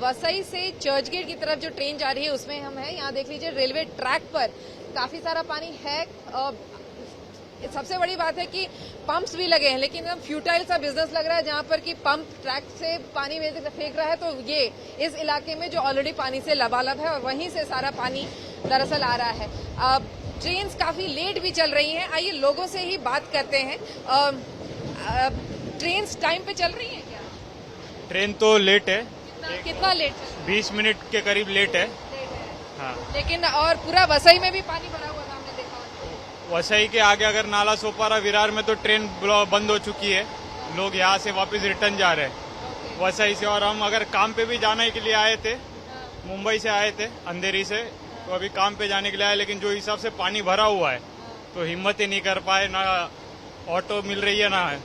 वसई से चर्चगेट की तरफ जो ट्रेन जा रही है उसमें हम हैं। यहाँ देख लीजिए रेलवे ट्रैक पर काफी सारा पानी है। सबसे बड़ी बात है कि पंप्स भी लगे हैं, लेकिन एकदम फ्यूटाइल सा बिजनेस लग रहा है जहां पर कि पंप ट्रैक से पानी फेंक रहा है, तो ये इस इलाके में जो ऑलरेडी पानी से लबालब है और वहीं से सारा पानी दरअसल आ रहा है। अब ट्रेन काफी लेट भी चल रही हैं। आइए लोगों से ही बात करते हैं। ट्रेन टाइम पे चल रही है क्या? ट्रेन तो लेट है, कितना लेट है? 20 मिनट के करीब लेट है। हाँ, लेकिन और पूरा वसई में भी पानी भरा हुआ था, हमने देखा। वसई के आगे अगर नाला सोपारा विरार में तो ट्रेन बंद हो चुकी है। लोग यहाँ से वापस रिटर्न जा रहे हैं वसई से। और हम अगर काम पे भी जाने के लिए आए थे, मुंबई से आए थे अंधेरी से, तो अभी काम पे जाने के लिए आए, लेकिन जो हिसाब से पानी भरा हुआ है तो हिम्मत ही नहीं कर पाए, ना ऑटो मिल रही है ना है,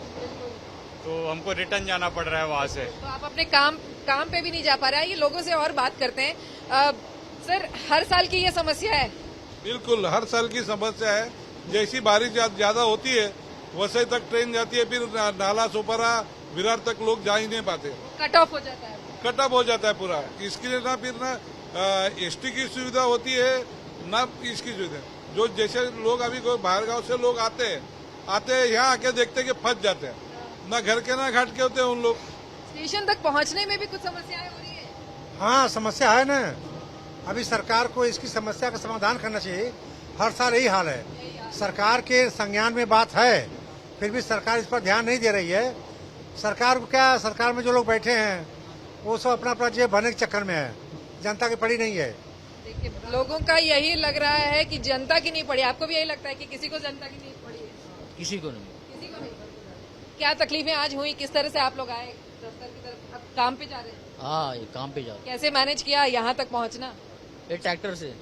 तो हमको रिटर्न जाना पड़ रहा है वहाँ से। तो आप अपने काम पे भी नहीं जा पा रहे हैं। ये लोगों से और बात करते हैं। सर, हर साल की ये समस्या है? बिल्कुल, हर साल की समस्या है। जैसी बारिश ज्यादा होती है वसई तक ट्रेन जाती है, फिर नाला सोपारा विरार तक लोग जा ही नहीं पाते, कट ऑफ हो जाता है। कट ऑफ हो जाता है पूरा। इसके लिए ना फिर ना एसटी की सुविधा होती है ना इसकी सुविधा। जो जैसे लोग अभी कोई बाहर गांव से लोग आते हैं यहाँ आके देखते कि फंस जाते हैं, ना घर के ना घाट के होते हैं उन लोग। स्टेशन तक पहुंचने में भी कुछ समस्याएं हो रही है? हाँ, समस्या है ना। अभी सरकार को इसकी समस्या का समाधान करना चाहिए। हर साल यही हाल है। सरकार के संज्ञान में बात है, फिर भी सरकार इस पर ध्यान नहीं दे रही है। सरकार को क्या, सरकार में जो लोग बैठे हैं वो सब अपना अपना जेब भरने के चक्कर में है, जनता की पड़ी नहीं है। देखिए, लोगों का यही लग रहा है कि जनता की नहीं पड़ी। आपको भी यही लगता है कि किसी को जनता की नहीं पड़ी है? किसी को नहीं। किसी को नहीं। क्या तकलीफें आज हुई? किस तरह से आप लोग आए दफ्तर की तरफ? अब काम पे जा रहे हैं? हाँ, ये काम पे जाओ। कैसे मैनेज किया यहाँ तक पहुँचना? ये ट्रैक्टर से।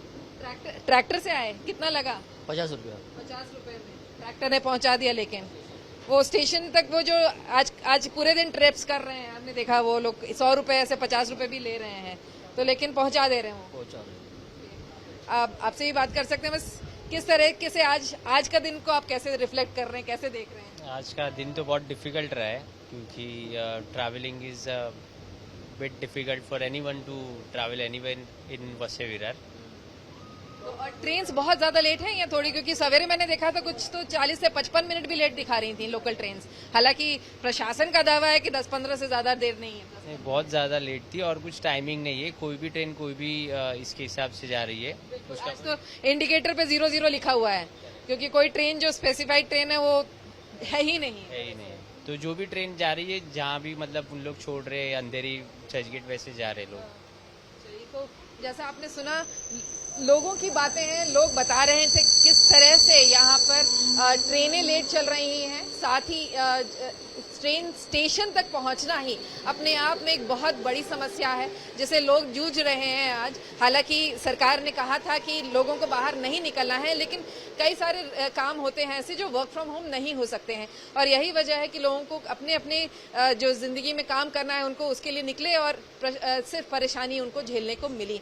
ट्रैक्टर से आए? कितना लगा? 50 रुपया। 50 रुपए में ट्रैक्टर ने पहुंचा दिया। लेकिन वो स्टेशन तक वो जो आज पूरे दिन ट्रिप्स कर रहे हैं, आपने देखा, वो लोग 100 रुपए से 50 रुपए भी ले रहे हैं, तो लेकिन पहुंचा दे रहे हैं। पहुंचा रहे। आप आपसे ही बात कर सकते हैं बस, किस तरह से आज का दिन को आप कैसे रिफ्लेक्ट कर रहे हैं, कैसे देख रहे हैं? आज का दिन तो बहुत डिफिकल्ट रहा है, क्योंकि travelling is bit difficult for anyone to travel anywhere in Vasai Virar. तो ट्रेन बहुत ज्यादा लेट है या थोड़ी? क्योंकि सवेरे मैंने देखा था कुछ तो 40 से 55 मिनट भी लेट दिखा रही थी लोकल ट्रेन। हालांकि प्रशासन का दावा है कि 10-15 से ज्यादा देर नहीं है। बहुत ज्यादा लेट थी और कुछ टाइमिंग नहीं है। कोई भी ट्रेन कोई भी इसके हिसाब से जा रही है। आज तो इंडिकेटर पे 00 लिखा हुआ है, क्योंकि कोई ट्रेन जो स्पेसिफाइड ट्रेन है वो है ही नहीं। तो जो भी ट्रेन जा रही है, जहाँ भी मतलब उन लोग छोड़ रहे हैं, अंधेरी चर्चगेट वैसे जा रहे लोग। तो जैसा आपने सुना, लोगों की बातें हैं। लोग बता रहे थे किस तरह से यहाँ पर ट्रेनें लेट चल रही हैं, साथ ही ट्रेन स्टेशन तक पहुँचना ही अपने आप में एक बहुत बड़ी समस्या है जिसे लोग जूझ रहे हैं आज। हालांकि सरकार ने कहा था कि लोगों को बाहर नहीं निकलना है, लेकिन कई सारे काम होते हैं ऐसे जो वर्क फ्रॉम होम नहीं हो सकते हैं, और यही वजह है कि लोगों को अपने अपने जो जिंदगी में काम करना है उनको उसके लिए निकले, और सिर्फ परेशानी उनको झेलने को मिली।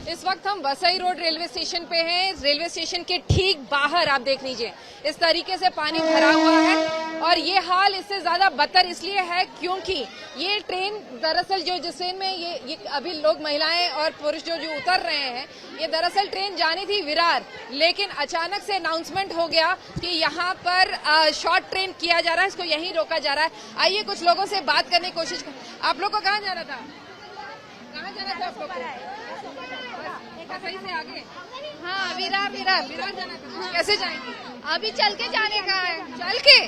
इस वक्त हम वसई रोड रेलवे स्टेशन पे हैं। रेलवे स्टेशन के ठीक बाहर आप देख लीजिए, इस तरीके से पानी भरा हुआ है, और ये हाल इससे ज्यादा बदतर इसलिए है क्योंकि ये ट्रेन दरअसल जिस ट्रेन में ये अभी लोग, महिलाएं और पुरुष जो उतर रहे हैं, ये दरअसल ट्रेन जानी थी विरार, लेकिन अचानक से अनाउंसमेंट हो गया कि यहाँ पर शॉर्ट ट्रेन किया जा रहा है, इसको यहीं रोका जा रहा है। आइए कुछ लोगों से बात करने की कोशिश कर। आप लोग को कहाँ जाना था? कहाँ जाना था आप लोग को? वसई से आगे? हाँ, विरार जाना था। कैसे जाएंगे? अभी चल के जाने का है। चल के?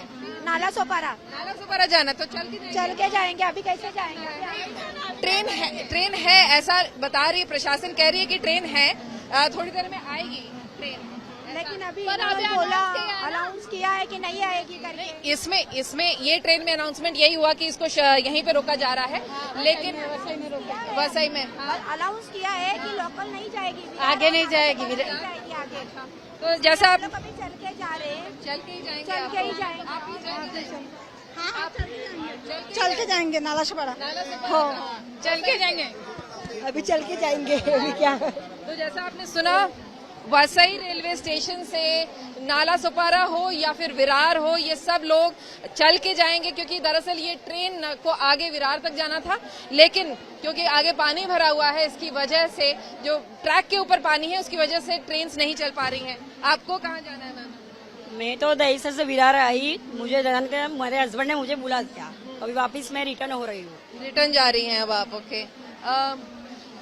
नाला सोपारा जाना, तो चल के जाएंगे। अभी कैसे जाएंगे? ट्रेन है ऐसा बता रही है प्रशासन, कह रही है कि ट्रेन है, थोड़ी देर में आएगी ट्रेन, लेकिन अभी बोला अनाउंस किया है कि नहीं आएगी करके। इसमें ये ट्रेन में अनाउंसमेंट यही हुआ कि इसको यहीं पे रोका जा रहा है, लेकिन वसई में अनाउंस किया है कि लोकल नहीं जाएगी, आगे नहीं जाएगी आगे। तो जैसा आप कभी चल के जा रहे हैं, चल के ही जाएंगे। चल के जाएंगे नाला सोपारा। चल के जाएंगे। अभी चल के जाएंगे। अभी क्या? तो जैसा आपने सुना, वसई रेलवे स्टेशन से नाला सुपारा हो या फिर विरार हो, ये सब लोग चल के जाएंगे क्योंकि दरअसल ये ट्रेन को आगे विरार तक जाना था, लेकिन क्योंकि आगे पानी भरा हुआ है इसकी वजह से, जो ट्रैक के ऊपर पानी है उसकी वजह से ट्रेन नहीं चल पा रही हैं। आपको कहाँ जाना है मैम? मैं तो दहीसर से विरार आई, मुझे जान के मेरे हस्बैंड ने मुझे बुला दिया, अभी वापस मैं रिटर्न हो रही हूँ। रिटर्न जा रही हैं अब आप? ओके।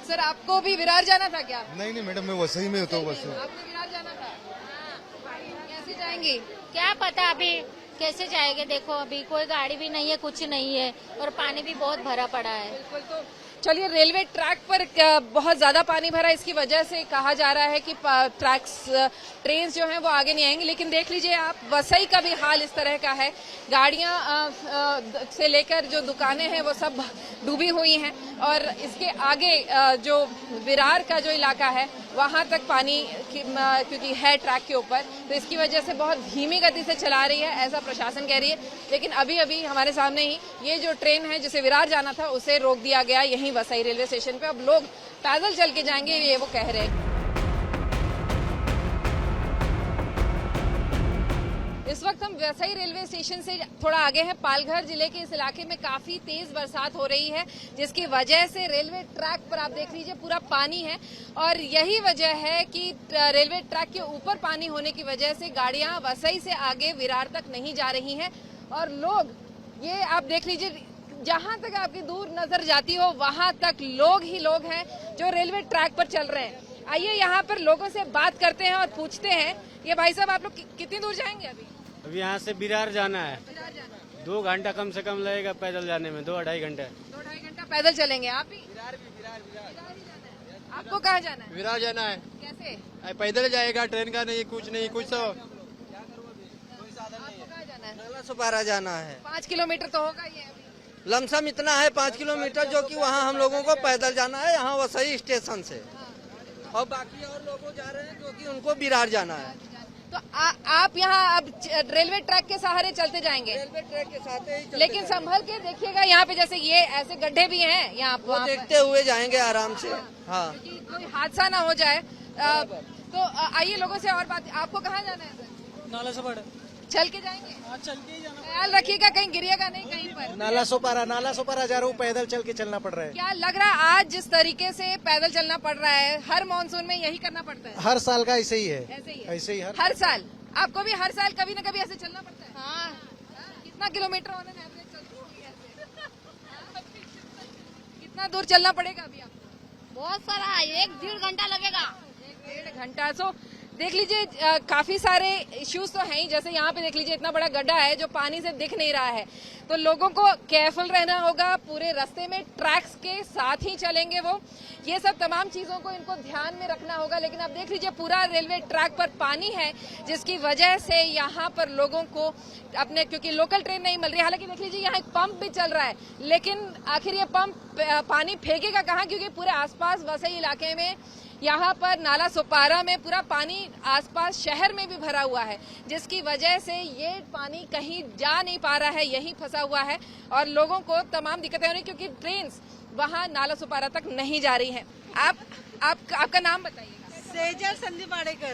सर आपको भी विरार जाना था क्या? नहीं मैडम, मैं वसई में होता हूँ बस। आपको विरार जाना था? कैसे जाएंगी? क्या पता अभी कैसे जाएंगे, देखो अभी कोई गाड़ी भी नहीं है, कुछ नहीं है और पानी भी बहुत भरा पड़ा है। बिल्कुल। तो चलिए, रेलवे ट्रैक पर बहुत ज्यादा पानी भरा, इसकी वजह से कहा जा रहा है कि ट्रेन जो हैं वो आगे नहीं आएंगी, लेकिन देख लीजिए आप, वसई का भी हाल इस तरह का है। गाड़ियां से लेकर जो दुकानें हैं वो सब डूबी हुई हैं और इसके आगे जो विरार का जो इलाका है वहां तक पानी क्योंकि है ट्रैक के ऊपर, तो इसकी वजह से बहुत धीमी गति से चला रही है, ऐसा प्रशासन कह रही है। लेकिन अभी अभी हमारे सामने ही ये जो ट्रेन है जिसे विरार जाना था उसे रोक दिया गया यहीं वसई रेलवे स्टेशन पे। अब लोग पैदल चल के जाएंगे, ये वो कह रहे हैं। इस वक्त हम वसई रेलवे स्टेशन से थोड़ा आगे हैं। पालघर जिले के इस इलाके में काफी तेज बरसात हो रही है, जिसकी वजह से रेलवे ट्रैक पर आप देख लीजिए पूरा पानी है और यही वजह है कि रेलवे ट्रैक के ऊपर पानी होने की वजह से गाड़ियां वसई से आगे विरार तक नहीं जा रही हैं और लोग, ये आप देख लीजिए, जहां तक आपकी दूर नजर जाती हो वहां तक लोग ही लोग हैं जो रेलवे ट्रैक पर चल रहे हैं। आइए यहाँ पर लोगों से बात करते हैं और पूछते हैं। ये भाई साहब, आप लोग कितनी दूर जाएंगे अभी? अभी यहाँ से विरार जाना है। 2 घंटा कम से कम लगेगा पैदल जाने में, 2-2.5 घंटे। 2-2.5 घंटा पैदल चलेंगे आप भी? विरार आपको कहाँ जाना है? विरार जाना है। कैसे? पैदल जाएगा, ट्रेन का नहीं, कुछ नहीं, कुछ तो। आपको कहाँ जाना है? नाला सुपारा जाना है। 5 किलोमीटर तो होगा ये अभी। लमसम इतना है 5 किलोमीटर, जो कि वहाँ हम लोगों को पैदल जाना है, यहाँ वसई स्टेशन से। और बाकी और लोग जा रहे हैं जो कि उनको विरार जाना है। तो आप यहाँ अब रेलवे ट्रैक के सहारे चलते जाएंगे? रेलवे ट्रैक के साथ ही लेकिन संभल के देखिएगा, यहाँ पे जैसे ये ऐसे गड्ढे भी हैं यहाँ वो देखते हुए जाएंगे आराम से। हाँ, कोई हादसा ना हो जाए। तो आइए लोगों से और बात। आपको कहाँ जाना है सर? नाला सुपारा। चल के जाएंगे? चल के जाना। ख्याल रखिएगा कहीं गिरिएगा नहीं कहीं पर। नाला सुपारा जा रहा हूँ, पैदल चल के चलना पड़ रहा है। क्या लग रहा है आज जिस तरीके से पैदल चलना पड़ रहा है, हर मानसून में यही करना पड़ता है? हर साल का ऐसे ही है। ऐसे ही है? हर साल आपको भी हर साल कभी न कभी ऐसे चलना पड़ता है? हाँ। कितना किलोमीटर ऑन एन एवरेज चलती होगी ऐसे? कितना दूर चलना पड़ेगा अभी आपको? बहुत सारा, 1-1.5 घंटा लगेगा। 1-1.5 घंटा। सो देख लीजिए, काफी सारे इश्यूज तो हैं ही। जैसे यहाँ पे देख लीजिए, इतना बड़ा गड्ढा है जो पानी से दिख नहीं रहा है, तो लोगों को केयरफुल रहना होगा। पूरे रास्ते में ट्रैक्स के साथ ही चलेंगे वो, ये सब तमाम चीजों को इनको ध्यान में रखना होगा। लेकिन अब देख लीजिए, पूरा रेलवे ट्रैक पर पानी है, जिसकी वजह से यहाँ पर लोगों को अपने, क्योंकि लोकल ट्रेन नहीं मिल रही। हालांकि देख लीजिए यहाँ एक पंप भी चल रहा है, लेकिन आखिर ये पंप पानी फेंकेगा कहाँ? क्योंकि पूरे आसपास वसई इलाके में, यहाँ पर नाला सुपारा में पूरा पानी आसपास शहर में भी भरा हुआ है, जिसकी वजह से ये पानी कहीं जा नहीं पा रहा है, यहीं फंसा हुआ है और लोगों को तमाम दिक्कतें हो रही, क्योंकि ट्रेन वहाँ नाला सुपारा तक नहीं जा रही हैं। आपका नाम बताइएगा। सेजल संदीप आड़ेकर।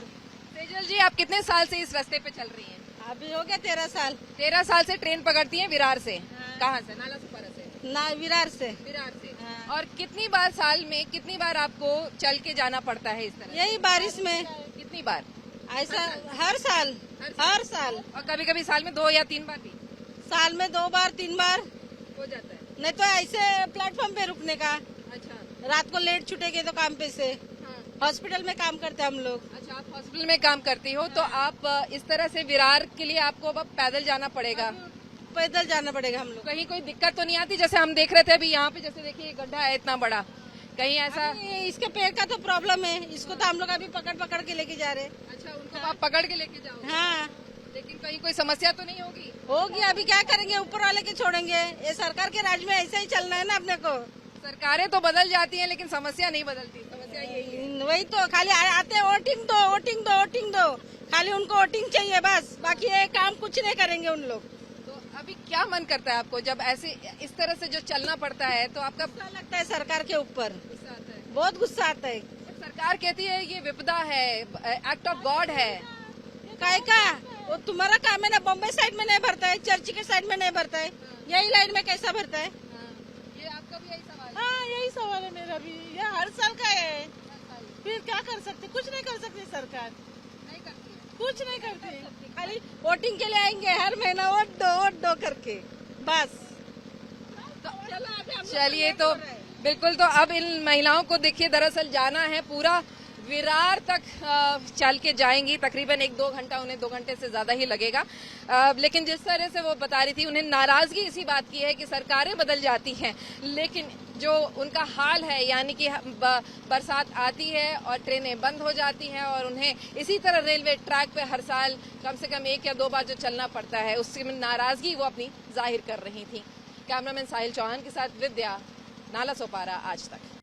सेजल जी, आप कितने साल से इस रास्ते पे चल रही हैं? अभी हो गया 13 साल। 13 साल से ट्रेन पकड़ती हैं विरार से? कहाँ से? नाला सुपारा से? ना, विरार से। विरार से। और कितनी बार साल में, कितनी बार आपको चल के जाना पड़ता है इस तरह? यही बारिश में। कितनी बार? ऐसा हर साल। और कभी कभी साल में 2 या 3 बार भी? साल में 2 बार 3 बार हो जाता है। नहीं तो ऐसे प्लेटफॉर्म पे रुकने का। अच्छा। रात को लेट छूटेंगे तो काम पे से। हॉस्पिटल में काम करते हम लोग। अच्छा, आप हॉस्पिटल में काम करती हो, तो आप इस तरह से विरार के लिए आपको अब पैदल जाना पड़ेगा? पैदल जाना पड़ेगा हम लोग। कहीं कोई दिक्कत तो नहीं आती? जैसे हम देख रहे थे अभी यहाँ पे, जैसे देखिए गड्ढा है इतना बड़ा, कहीं ऐसा? इसके पैर का तो प्रॉब्लम है, इसको तो हम लोग अभी पकड़ के लेके जा रहे हैं। अच्छा, उनको आप पकड़ के लेके जाओ? हाँ। लेकिन कहीं कोई समस्या तो नहीं होगी? होगी, अभी क्या करेंगे, ऊपर वाले के छोड़ेंगे। ये सरकार के राज में ऐसे ही चलना है ना अपने को। सरकारें तो बदल जाती हैं लेकिन समस्या नहीं बदलती। समस्या यही है। वही तो, खाली आते हैं वोटिंग दो, खाली उनको वोटिंग चाहिए बस, बाकी ये काम कुछ नहीं करेंगे उन लोग। तो अभी क्या मन करता है आपको जब ऐसे इस तरह से जो चलना पड़ता है? तो आपका गुस्सा लगता है सरकार के ऊपर, गुस्सा आता है? बहुत गुस्सा आता है। सरकार कहती है ये विपदा है, एक्ट ऑफ गॉड है। काय का वो तुम्हारा काम है ना, बम्बई साइड में नहीं भरता है, चर्च के साइड में नहीं भरता है, यही लाइन में कैसा भरता है? ये आपका भी यही सवाल है? हाँ यही सवाल है मेरा भी, ये हर साल का है। फिर क्या कर सकते, कुछ नहीं कर सकती सरकार, नहीं करती है। कुछ नहीं करती, खाली वोटिंग के लिए आएंगे हर महीना वोट दो करके बस। चलिए तो बिल्कुल, तो अब इन महिलाओं को देखिए दरअसल जाना है पूरा विरार तक चल के जाएंगी, तकरीबन 1-2 घंटा, उन्हें 2 घंटे से ज्यादा ही लगेगा। लेकिन जिस तरह से वो बता रही थी, उन्हें नाराजगी इसी बात की है कि सरकारें बदल जाती हैं, लेकिन जो उनका हाल है यानी कि बरसात आती है और ट्रेनें बंद हो जाती हैं और उन्हें इसी तरह रेलवे ट्रैक पे हर साल कम से कम 1 या 2 बार जो चलना पड़ता है, उसकी नाराजगी वो अपनी जाहिर कर रही थी। कैमरामैन साहिल चौहान के साथ विद्या, नाला सोपारा, आज तक।